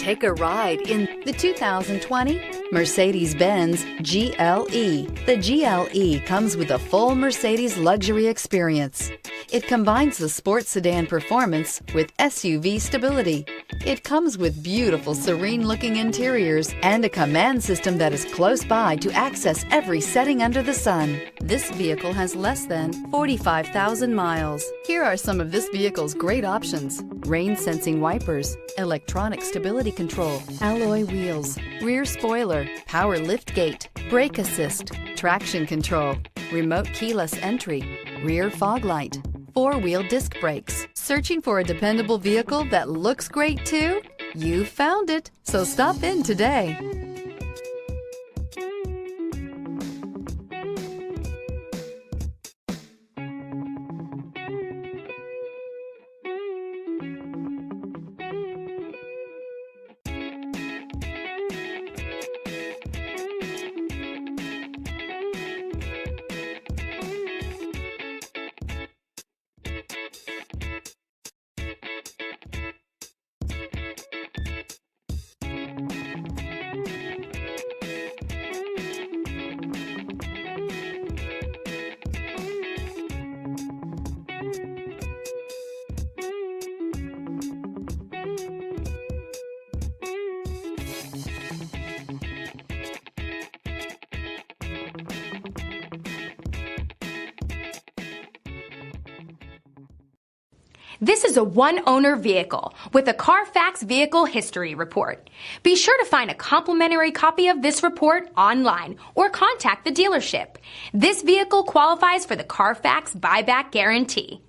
Take a ride in the 2020 Mercedes-Benz GLE. The GLE comes with a full Mercedes luxury experience. It combines the sports sedan performance with SUV stability. It comes with beautiful, serene-looking interiors and a command system that is close by to access every setting under the sun. This vehicle has less than 45,000 miles. Here are some of this vehicle's great options: rain-sensing wipers, electronic stability control, alloy wheels, rear spoiler, power liftgate, brake assist, traction control, remote keyless entry, rear fog light, four-wheel disc brakes. Searching for a dependable vehicle that looks great too? You found it, so stop in today. This is a one-owner vehicle with a Carfax Vehicle History Report. Be sure to find a complimentary copy of this report online or contact the dealership. This vehicle qualifies for the Carfax Buyback Guarantee.